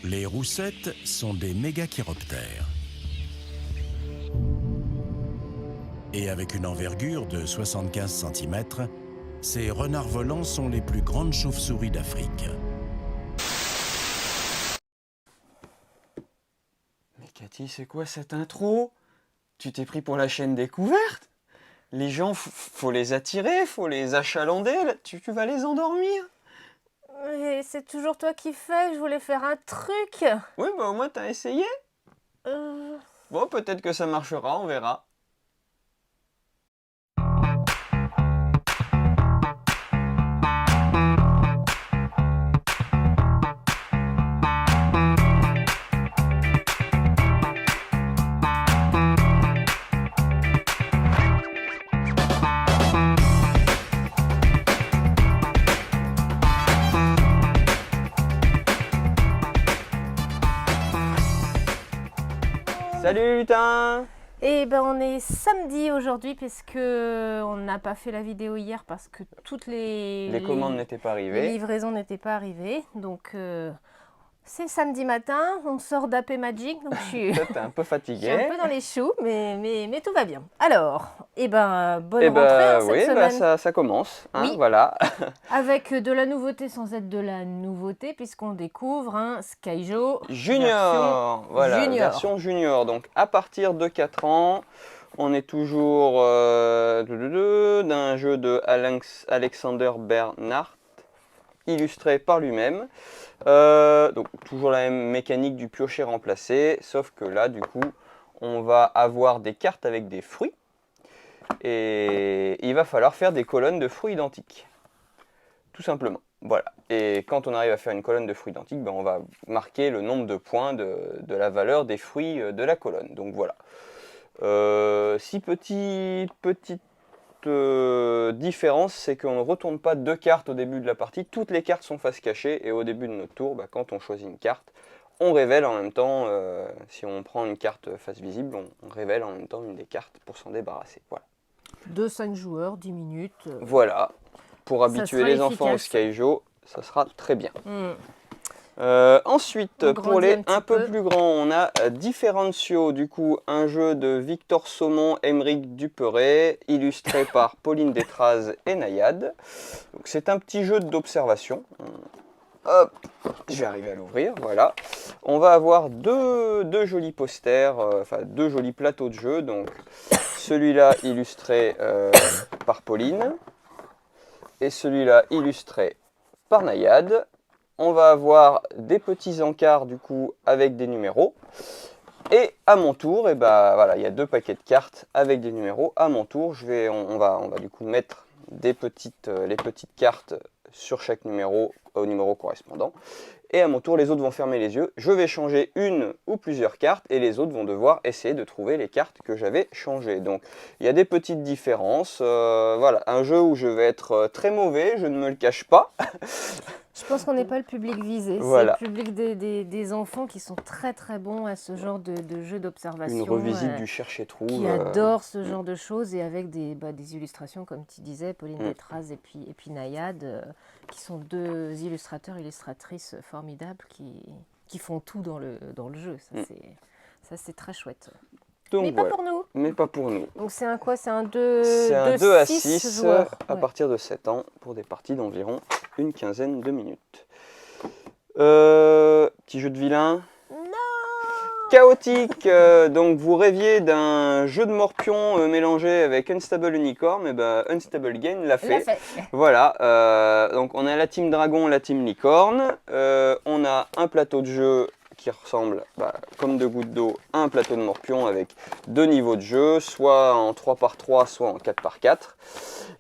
Les roussettes sont des mégachiroptères. Et avec une envergure de 75 cm, ces renards volants sont les plus grandes chauves-souris d'Afrique. Mais Cathy, c'est quoi cette intro? Tu t'es pris pour la chaîne découverte? Les gens, faut les attirer, faut les achalander, là, tu vas les endormir. Mais c'est toujours toi qui fais, je voulais faire un truc. Oui, bah au moins t'as essayé. Bon, peut-être que ça marchera, on verra. Salut lutin! Et ben on est samedi aujourd'hui puisque on n'a pas fait la vidéo hier parce que toutes Les commandes n'étaient pas les arrivées. livraisons n'étaient pas arrivées. Donc c'est samedi matin, on sort d'AP Magic, donc je suis, Toi, t'es un peu je suis un fatigué. peu dans les choux, mais tout va bien. Alors, et ben bonne Eh rentrée ben cette oui, semaine. ça commence, hein, Oui. voilà. Avec de la nouveauté sans être de la nouveauté puisqu'on découvre un Skyjo Junior, voilà, junior. version junior. Donc à partir de 4 ans, on est toujours d'un jeu de Alexander Bernhardt, illustré par lui-même. Donc toujours la même mécanique du piocher remplacé, sauf que là du coup on va avoir des cartes avec des fruits et il va falloir faire des colonnes de fruits identiques. Tout simplement. Voilà. Et quand on arrive à faire une colonne de fruits identiques, ben on va marquer le nombre de points de la valeur des fruits de la colonne. Donc voilà. Si petite différence, c'est qu'on ne retourne pas deux cartes au début de la partie. Toutes les cartes sont face cachée et au début de notre tour, ben, quand on choisit une carte, on révèle en même temps, si on prend une carte face visible, on révèle en même temps une des cartes pour s'en débarrasser. Voilà. 2-5 joueurs, 10 minutes. Voilà. Pour Ça habituer sera les enfants au efficace. Skyjo, ça sera très bien. Ensuite, On pour grandit les un petit un peu peu. plus grands, on a Differencio, du coup, un jeu de Victor Saumon, Aymeric Duperret, illustré par Pauline Détraz et Nayade. C'est un petit jeu d'observation. Hop, je vais arriver à l'ouvrir, voilà. On va avoir deux jolis posters, enfin deux jolis plateaux de jeu. Donc, celui-là illustré par Pauline et celui-là illustré par Nayade. On va avoir des petits encarts du coup avec des numéros. Et à mon tour, et ben voilà, il y a deux paquets de cartes avec des numéros. À mon tour, on va du coup mettre les petites cartes sur chaque numéro au numéro correspondant. Et à mon tour, les autres vont fermer les yeux. Je vais changer une ou plusieurs cartes et les autres vont devoir essayer de trouver les cartes que j'avais changées. Donc, il y a des petites différences. Voilà, un jeu où je vais être très mauvais, je ne me le cache pas. Je pense qu'on n'est pas le public visé. Voilà. C'est le public des enfants qui sont très très bons à ce genre de jeu d'observation. Une revisite du cherche-et-trouve. Qui adorent ce genre de choses et avec des illustrations, comme tu disais, Pauline Détraz et puis Nayade, qui sont deux illustrateurs, illustratrices formidables qui font tout dans le jeu. Ça, c'est très chouette. Donc, mais voilà. pas pour nous. Mais pas pour nous. Donc c'est un quoi? C'est un 2 C'est un 2 à 6 6 joueurs. à partir de 7 ans pour des parties d'environ une quinzaine de minutes. Petit jeu de vilain. Non. Chaotique, donc vous rêviez d'un jeu de morpion mélangé avec Unstable Unicorn, et ben Unstable Game l'a fait. Voilà, donc on a la team dragon, la team licorne, on a un plateau de jeu qui ressemble, comme deux gouttes d'eau, à un plateau de morpion avec deux niveaux de jeu, soit en 3x3, soit en 4x4.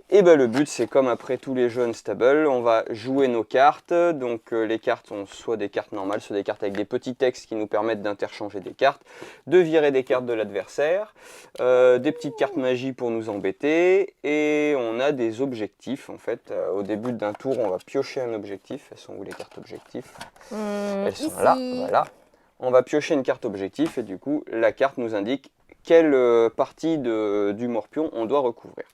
Et le but, c'est comme après tous les jeux Unstable, on va jouer nos cartes. Donc les cartes sont soit des cartes normales, soit des cartes avec des petits textes qui nous permettent d'interchanger des cartes, de virer des cartes de l'adversaire, des petites cartes magie pour nous embêter, et on a des objectifs en fait. Au début d'un tour, on va piocher un objectif. Elles sont où les cartes objectifs? Elles sont ici. là, voilà. On va piocher une carte objectif et du coup, la carte nous indique quelle partie du morpion on doit recouvrir.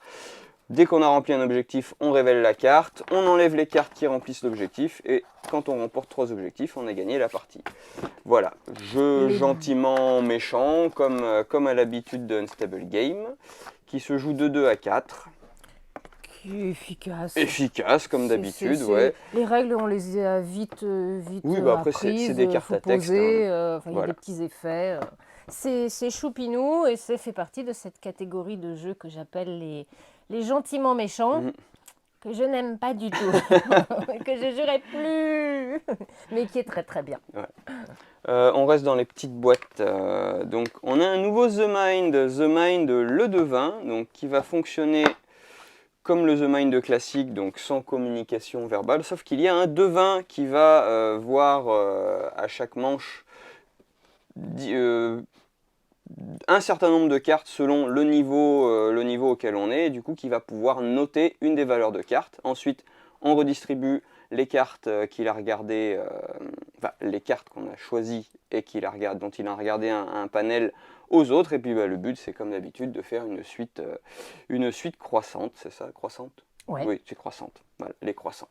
Dès qu'on a rempli un objectif, on révèle la carte, on enlève les cartes qui remplissent l'objectif, et quand on remporte 3 objectifs, on a gagné la partie. Voilà, jeu Les- gentiment méchant, comme à l'habitude de Unstable Game, qui se joue de 2 à 4. Qui est efficace. Efficace, comme d'habitude, ouais. Les règles, on les a vite Oui, bah après, apprises. c'est des cartes faut à texte, poser, hein. il y a Voilà. des petits effets. C'est choupinou et ça fait partie de cette catégorie de jeux que j'appelle les gentiment méchants, Mhm. que je n'aime pas du tout, que je jouerai plus, mais qui est très très bien. On reste dans les petites boîtes. Donc, on a un nouveau The Mind le devin, donc qui va fonctionner comme le The Mind classique, donc sans communication verbale, sauf qu'il y a un devin qui va voir à chaque manche un certain nombre de cartes selon le niveau auquel on est, et du coup qui va pouvoir noter une des valeurs de cartes. Ensuite, on redistribue les cartes qu'il a regardées, les cartes qu'on a choisies et dont il a regardé un panel aux autres. Et puis le but, c'est comme d'habitude de faire une suite croissante, c'est ça, croissante? Ouais. Oui, c'est croissante. Voilà, les croissants.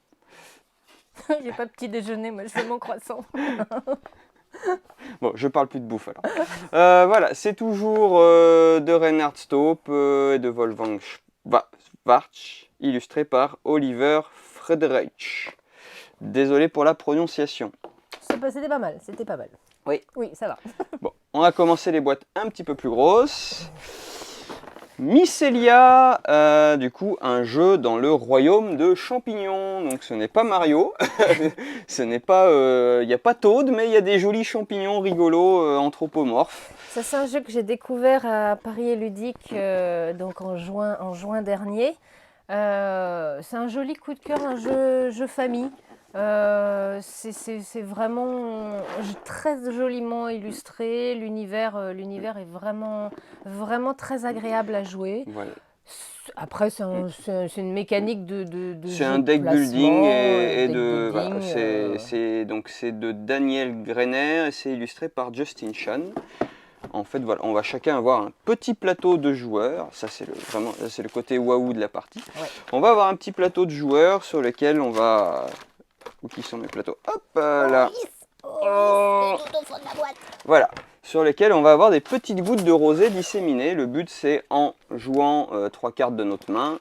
J'ai pas petit déjeuner, moi je fais mon croissant. Bon, je parle plus de bouffe alors. Voilà, c'est toujours de Reinhard Staup et de Wolfgang Schwartz, illustré par Oliver Friedrich. Désolé pour la prononciation. C'était pas mal, c'était pas mal. Oui. Oui, ça va. Bon, on va commencer les boîtes un petit peu plus grosses. Mycelia, du coup, un jeu dans le royaume de champignons. Donc ce n'est pas Mario, ce n'est pas, il n'y a pas Toad, mais il y a des jolis champignons rigolos, anthropomorphes. Ça, c'est un jeu que j'ai découvert à Paris et Ludique donc en juin dernier. C'est un joli coup de cœur, un jeu famille. C'est vraiment très joliment illustré. L'univers est vraiment très agréable à jouer. Voilà. Après, c'est une mécanique de C'est jeu un de deck building placement, et deck de. building, Voilà, c'est de Daniel Greiner et c'est illustré par Justin Chan. En fait, voilà, on va chacun avoir un petit plateau de joueurs. Ça, c'est le côté waouh de la partie. Ouais. On va avoir un petit plateau de joueurs sur lequel on va. Où qui sont mes plateaux? Hop là. Oh. C'est tout au fond de la boîte. Voilà, sur lesquels on va avoir des petites gouttes de rosée disséminées. Le but, c'est en jouant 3 cartes de notre main,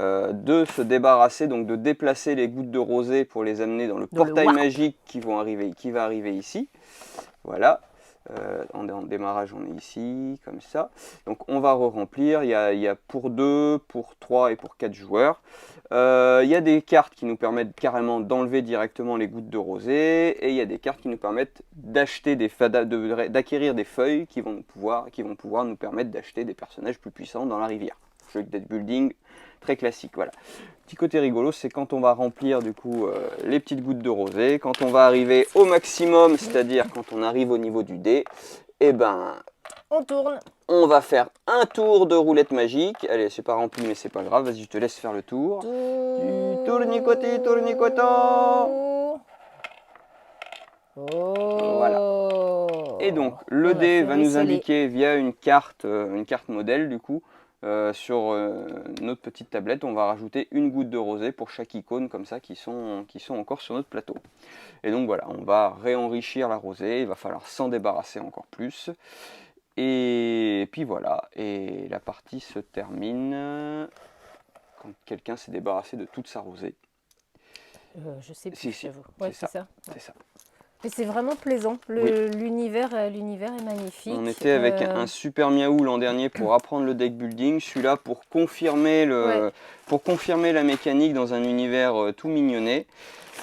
de se débarrasser, donc de déplacer les gouttes de rosée pour les amener dans le Dans le portail warp. magique qui va arriver ici. Voilà. En démarrage, on est ici, comme ça. Donc on va re-remplir. Il y a pour 2, pour 3 et pour 4 joueurs. Il y a des cartes qui nous permettent carrément d'enlever directement les gouttes de rosée. Et il y a des cartes qui nous permettent d'acquérir des feuilles qui vont pouvoir nous permettre d'acheter des personnages plus puissants dans la rivière. Jeu de deck building très classique, voilà. Petit côté rigolo, c'est quand on va remplir du coup les petites gouttes de rosée, quand on va arriver au maximum, c'est-à-dire quand on arrive au niveau du dé, et ben On tourne. on va faire un tour de roulette magique. Allez, c'est pas rempli mais c'est pas grave, vas-y, je te laisse faire le tour. Du tournicoté, tournicotant. Voilà. Et donc le dé va nous indiquer via une carte modèle du coup. Sur notre petite tablette, on va rajouter une goutte de rosée pour chaque icône comme ça qui sont encore sur notre plateau. Et donc voilà, on va réenrichir la rosée, il va falloir s'en débarrasser encore plus. Et puis voilà, et la partie se termine quand quelqu'un s'est débarrassé de toute sa rosée. Je sais plus, Si, j'avoue. Ouais, c'est ça. C'est ça. Et c'est vraiment plaisant. L'univers est magnifique. On était avec un super miaou l'an dernier pour apprendre le deck building. Celui-là pour confirmer la mécanique dans un univers tout mignonné.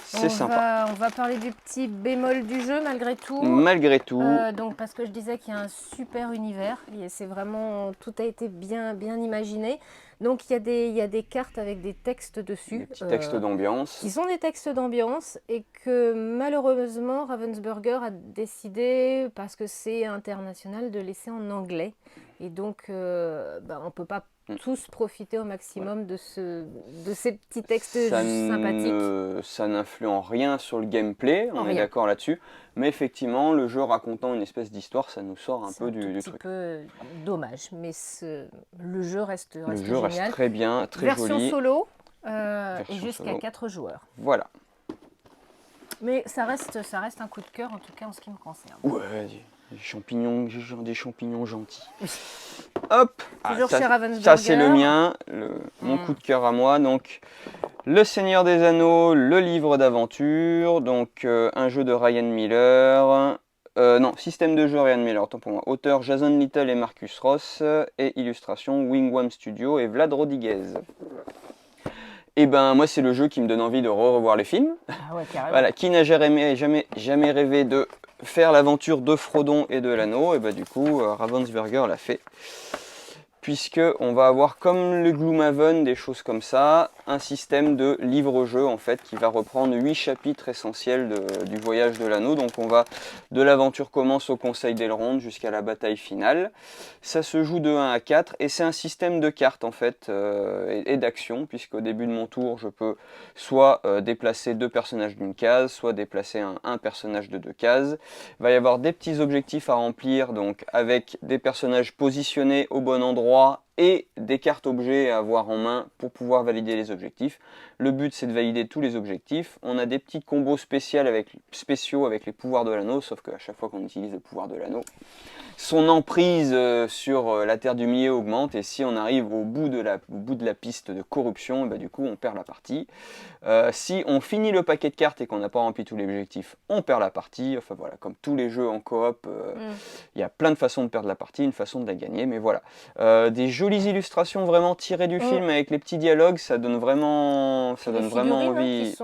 C'est sympa. On va parler du petit bémol du jeu malgré tout. Malgré tout. Donc parce que je disais qu'il y a un super univers. C'est vraiment, tout a été bien imaginé. Donc il y a des cartes avec des textes dessus. Des petits textes d'ambiance. Qui sont des textes d'ambiance et que malheureusement Ravensburger a décidé, parce que c'est international, de laisser en anglais. Et donc on ne peut pas tous profiter au maximum de ces petits textes sympathiques. Ça n'influe en rien sur le gameplay, on est Rien. d'accord là-dessus. Mais effectivement, le jeu racontant une espèce d'histoire, ça nous sort un peu du C'est un truc. petit peu dommage, mais le jeu reste Le jeu reste génial. très bien, très Version joli. solo et Version jusqu'à solo. 4 joueurs. Voilà. Mais ça reste un coup de cœur, en tout cas en ce qui me concerne. Ouais, des champignons gentils. Hop. Toujours ça, chez Ravensburger. ça c'est le mien, mon coup de cœur à moi. Donc, Le Seigneur des Anneaux, le livre d'aventure, donc un jeu de Ryan Miller. Non, système de jeu Ryan Miller, autant pour moi. Auteur Jason Little et Marcus Ross, et illustration Wingwam Studio et Vlad Rodriguez. Et ben moi c'est le jeu qui me donne envie de revoir les films. Ah ouais, carrément. Voilà, qui n'a jamais rêvé de faire l'aventure de Frodon et de l'anneau, et ben du coup Ravensburger l'a fait. Puisque on va avoir comme le Gloomhaven, des choses comme ça, un système de livre-jeu en fait qui va reprendre 8 chapitres essentiels du voyage de l'anneau. Donc on va de l'aventure commence au Conseil d'Elrond jusqu'à la bataille finale. Ça se joue de 1 à 4 et c'est un système de cartes en fait et d'action, puisqu'au début de mon tour je peux soit déplacer 2 personnages d'une case, soit déplacer un personnage de 2 cases. Il va y avoir des petits objectifs à remplir, donc avec des personnages positionnés au bon endroit et des cartes objets à avoir en main pour pouvoir valider les objectifs. Le but c'est de valider tous les objectifs. On a des petits combos spéciaux avec les pouvoirs de l'anneau, sauf qu'à chaque fois qu'on utilise le pouvoir de l'anneau, son emprise sur la Terre du Milieu augmente, et si on arrive au bout de la piste de corruption, bah, du coup on perd la partie. Si on finit le paquet de cartes et qu'on n'a pas rempli tous les objectifs, on perd la partie. Enfin voilà, comme tous les jeux en coop, il y a plein de façons de perdre la partie, une façon de la gagner, mais voilà. Des jolies illustrations vraiment tirées du film avec les petits dialogues, ça donne vraiment envie.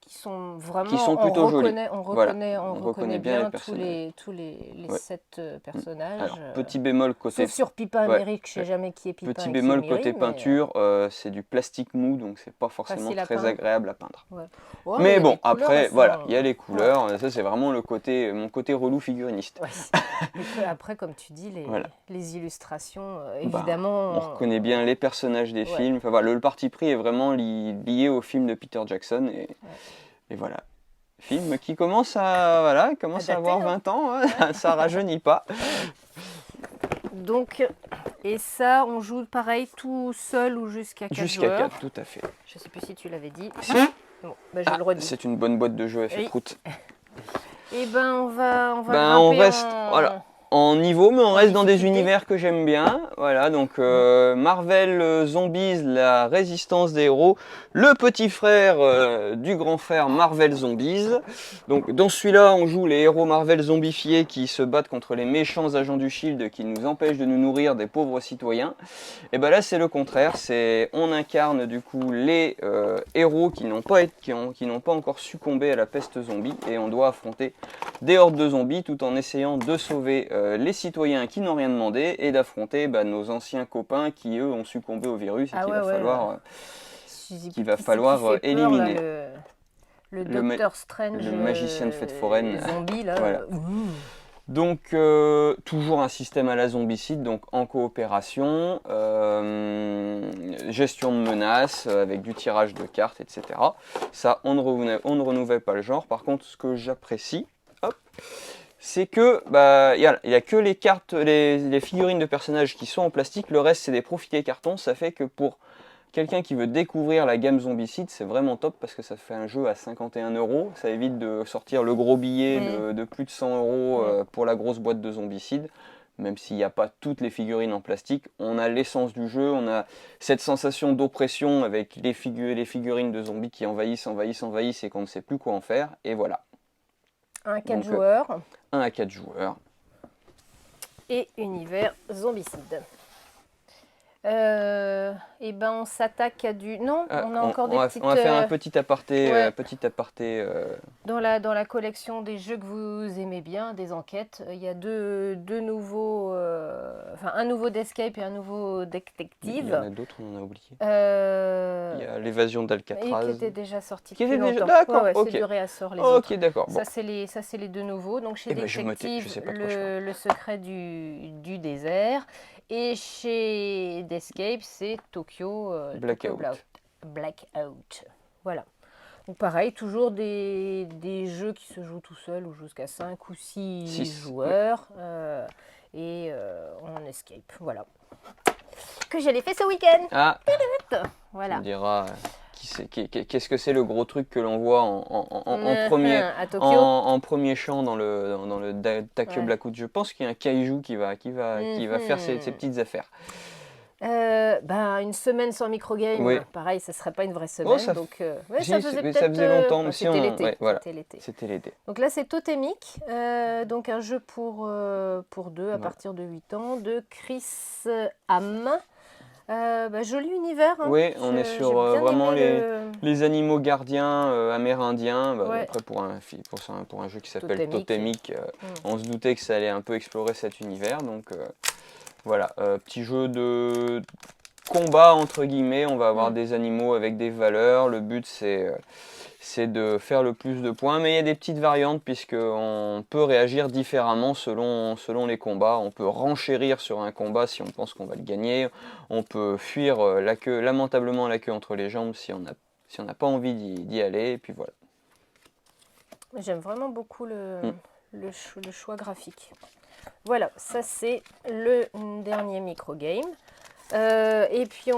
Qui sont vraiment, Qui sont plutôt jolies. On reconnaît bien les bien personnages. tous les Ouais. 7 personnages. Alors, petit bémol côté Sauf sur Pipin ouais, Amérique, je sais jamais qui est Pipin. petit et bémol qui est Merry, côté mais, peinture, c'est du plastique mou, donc c'est pas forcément facile à très peindre. agréable à peindre. ouais. Ouais, Mais les bon, couleurs, après, elles voilà, sont- il y a les couleurs, ça c'est vraiment mon côté relou figuriniste. Ouais. Et puis après, comme tu dis, Voilà. les illustrations, Bah, évidemment. on reconnaît bien les personnages des Ouais. films, enfin, voilà, le parti pris est vraiment lié au film de Peter Jackson, et voilà. Film qui commence à dater, avoir hein. 20 ans, hein, ça rajeunit pas. Donc, et ça, on joue pareil tout seul ou jusqu'à 4 Jusqu'à joueurs. 4, tout à fait. Je sais plus si tu l'avais dit. Si. Bon, bah, je le redis. C'est une bonne boîte de jeux effet Oui. prout. Et ben, on va On grimper reste en niveau, mais on reste dans des difficulté. univers que j'aime bien. Voilà, donc Marvel Zombies, la résistance des héros, le petit frère du grand frère Marvel Zombies. Donc dans celui-là, on joue les héros Marvel zombifiés qui se battent contre les méchants agents du Shield qui nous empêchent de nous nourrir des pauvres citoyens. Et ben là, c'est le contraire. On incarne du coup les héros qui n'ont pas encore succombé à la peste zombie, et on doit affronter des hordes de zombies tout en essayant de sauver les citoyens qui n'ont rien demandé et d'affronter nos anciens copains qui eux ont succombé au virus et Ah qu'il ouais, va ouais, falloir qui falloir fait peur, éliminer. là, le Le ma- Docteur Strange, le magicien de fête foraine. zombie là. Voilà. Donc toujours un système à la zombicide, donc en coopération, gestion de menaces avec du tirage de cartes, etc. Ça, on ne renouvelle pas le genre. Par contre, ce que j'apprécie, c'est que il y a que les cartes, les figurines de personnages qui sont en plastique. Le reste, c'est des profilés cartons. Ça fait que pour quelqu'un qui veut découvrir la gamme Zombicide, c'est vraiment top parce que ça fait un jeu à 51 €. Ça évite de sortir le gros billet de plus de 100 € pour la grosse boîte de Zombicide. Même s'il n'y a pas toutes les figurines en plastique, on a l'essence du jeu, on a cette sensation d'oppression avec les figurines de zombies qui envahissent et qu'on ne sait plus quoi en faire. Et voilà. 1 à 4 Donc, joueurs 1 à 4 joueurs. et univers zombicide. Et ben on s'attaque à du... Non, on a encore des petites... On va faire un petit aparté, ouais. Dans la collection des jeux que vous aimez bien, des enquêtes, il y a deux nouveaux... un nouveau d'Escape et un nouveau Il Detective. y en a d'autres, on en a oublié. Il y a l'évasion Et d'Alcatraz. qui était déjà sorti Qui depuis était déjà- longtemps. d'accord, Ouais, ok. c'est du réassort les autres. Ok, d'accord. Bon. Ça, c'est les deux nouveaux. Donc, chez Eh ben, je vais noter, Détective, je sais pas de quoi je parle. le secret du désert. Et chez Descape, c'est Tokyo Blackout. Blackout. Voilà. Donc pareil, toujours des jeux qui se jouent tout seuls ou jusqu'à 5 ou 6 joueurs. Et en escape, voilà. Que je l'ai fait ce week-end. Ah, voilà. tu me diras, qu'est-ce que c'est le gros truc que l'on voit en premier, à Tokyo. en premier champ dans le Tokyo Ouais. Blackout. Je pense qu'il y a un kaiju qui va faire ses petites affaires. Une semaine sans microgame, Oui. pareil, ça ne serait pas une vraie semaine. ça donc, ça faisait longtemps, mais si c'était l'été. ouais, voilà. C'était l'été. C'était l'été. Donc là, c'est Totemic, donc un jeu pour deux à partir de 8 ans, de Chris Ham. Joli univers. Hein. Oui, on est sur j'ai bien vraiment aimé les animaux gardiens amérindiens. Ouais. Après, pour un jeu qui s'appelle Totemic. Totemic, on se doutait que ça allait un peu explorer cet univers. Donc voilà, petit jeu de combat entre guillemets. On va avoir des animaux avec des valeurs. Le but c'est de faire le plus de points, mais il y a des petites variantes puisqu'on peut réagir différemment selon les combats. On peut renchérir sur un combat si on pense qu'on va le gagner. On peut fuir lamentablement la queue entre les jambes si on n'a pas envie d'y aller. Et puis voilà. J'aime vraiment beaucoup le choix graphique. Voilà, ça c'est le dernier microgame. Et puis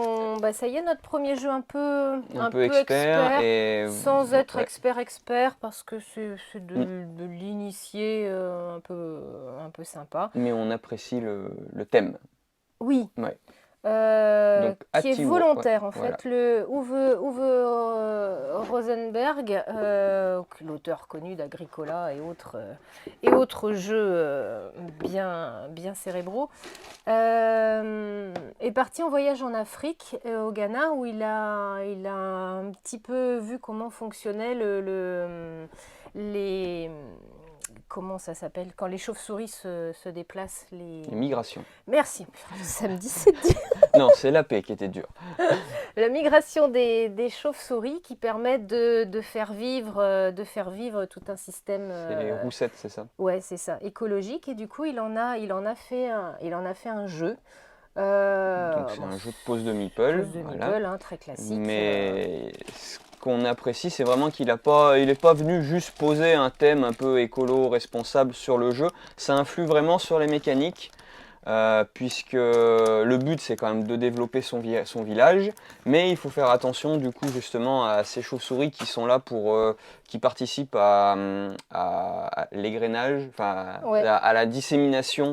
ça y est, notre premier jeu un peu expert et sans être expert parce que c'est de l'initier un peu sympa. Mais on apprécie le thème. Oui. Ouais. Donc, qui est volontaire en voilà. fait. Le Uwe Rosenberg, l'auteur connu d'Agricola et autres jeux bien cérébraux, est parti en voyage en Afrique, au Ghana, où il a un petit peu vu comment fonctionnait comment ça s'appelle quand les chauves-souris se déplacent Les migrations. Merci. Samedi, c'est dur. Non, c'est la paix qui était dure. La migration des chauves-souris qui permet de faire vivre tout un système. C'est les roussettes, c'est ça? Ouais, c'est ça, écologique. Et du coup, il en a fait un jeu. Donc c'est un jeu de pose de meeple. Voilà. Très classique. Mais ce qu'on apprécie, c'est vraiment qu'il n'est pas venu juste poser un thème un peu écolo, responsable sur le jeu. Ça influe vraiment sur les mécaniques. Puisque le but c'est quand même de développer son village, mais il faut faire attention du coup justement à ces chauves-souris qui sont là qui participent à l'égrainage, à la dissémination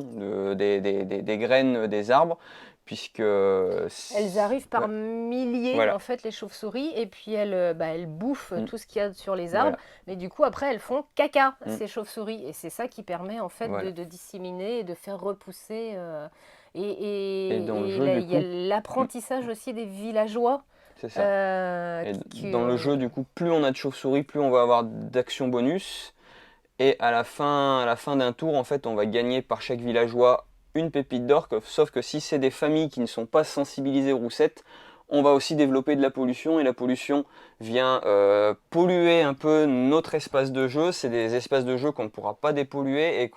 des graines des arbres, puisque elles arrivent par milliers voilà. En fait les chauves-souris et puis elles bouffent tout ce qu'il y a sur les arbres, mais du coup après elles font caca ces chauves-souris et c'est ça qui permet en fait de disséminer et de faire repousser et dans le jeu, il y a l'apprentissage aussi des villageois. C'est ça. Dans le jeu du coup, plus on a de chauves-souris, plus on va avoir d'actions bonus, et à la fin d'un tour en fait on va gagner par chaque villageois une pépite d'or, sauf que si c'est des familles qui ne sont pas sensibilisées aux roussettes, on va aussi développer de la pollution, et la pollution vient polluer un peu notre espace de jeu. C'est des espaces de jeu qu'on ne pourra pas dépolluer et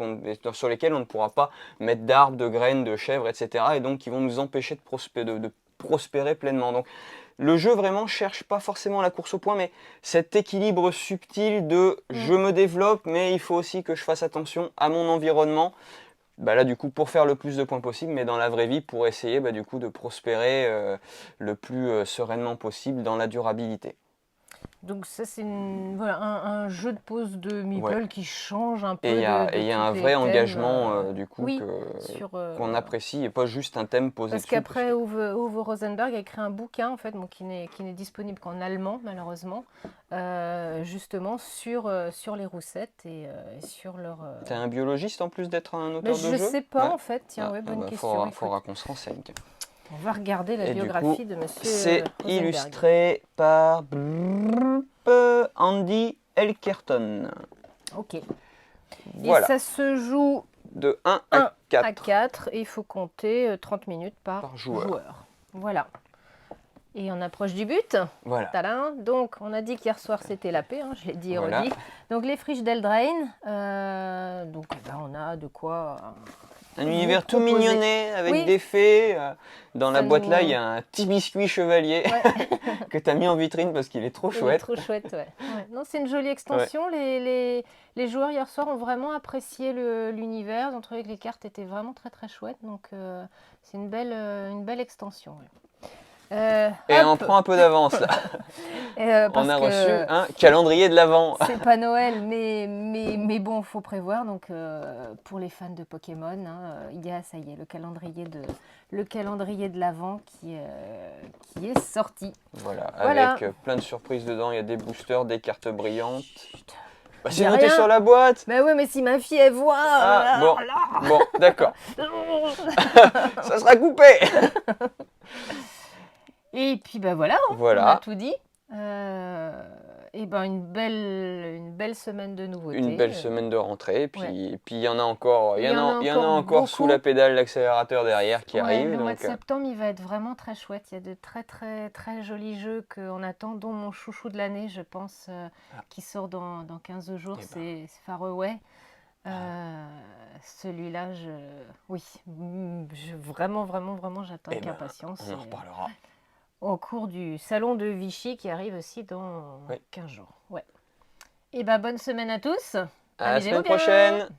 sur lesquels on ne pourra pas mettre d'arbres, de graines, de chèvres, etc. Et donc qui vont nous empêcher de prospérer pleinement. Donc le jeu vraiment cherche pas forcément la course au point, mais cet équilibre subtil de je me développe, mais il faut aussi que je fasse attention à mon environnement. Là du coup pour faire le plus de points possible, mais dans la vraie vie pour essayer du coup de prospérer le plus sereinement possible dans la durabilité. Donc ça c'est un jeu de pose de meeple qui change un peu. Et il y a un vrai engagement du coup qu'on apprécie, et pas juste un thème posé dessus. Parce qu'après Uwe Rosenberg a écrit un bouquin en fait, qui n'est disponible qu'en allemand malheureusement, justement sur les roussettes et sur leur... T'es un biologiste en plus d'être un auteur de jeu? Je sais pas en fait, tiens, bonne question. Il faudra qu'on se renseigne. On va regarder la biographie de monsieur C'est Rosenberg. Illustré par Andy Elkerton. Ok. Voilà. Et ça se joue de 1 à 4. À 4 et il faut compter 30 minutes par joueur. Voilà. Et on approche du but. Voilà. Tadam. Donc, on a dit qu'hier soir, c'était la paix, je l'ai dit et redit. Donc, les friches d'Eldraine. On a de quoi Un univers tout proposer. mignonnet avec Oui. des fées. Dans la Ça boîte là, nous- il y a un petit biscuit chevalier Ouais. que tu as mis en vitrine parce qu'il est trop Il est chouette. trop chouette, ouais. Ouais. Non, c'est une jolie extension. Les joueurs hier soir ont vraiment apprécié l'univers. Ils ont trouvé que les cartes étaient vraiment très très chouettes. Donc c'est une belle extension. Ouais. Et on Hop. prend un peu d'avance là. On Parce a que reçu un calendrier de l'Avent. c'est pas Noël, mais bon, faut prévoir. Donc pour les fans de Pokémon, hein, il y a, ça y est, le calendrier de l'Avent qui est sorti. Voilà, Voilà. avec plein de surprises dedans. Il y a des boosters, des cartes brillantes. Bah, J'ai c'est noté rien. sur la boîte. Bah ouais, mais si ma fille elle voit, Ah, bon, alors là. bon, d'accord. Ça sera coupé. Et puis bah voilà, hein, Voilà. on a tout dit. Et ben une belle semaine de nouveautés. Une belle semaine de rentrée. Puis, Ouais. et puis il y en a encore, il y en a encore sous beaucoup. la pédale, l'accélérateur derrière qui Ouais, arrive. le mois de Donc, septembre, il va être vraiment très chouette. Il y a de très très très jolis jeux qu'on attend, dont mon chouchou de l'année, je pense, qui sort dans 15 jours, Eh c'est Faraway. Celui-là, oui, vraiment j'attends eh avec ben, impatience. on en reparlera. Au cours du salon de Vichy qui arrive aussi dans Oui. 15 jours. Ouais. Et ben bonne semaine à tous. À la Amusez-vous semaine bien. prochaine.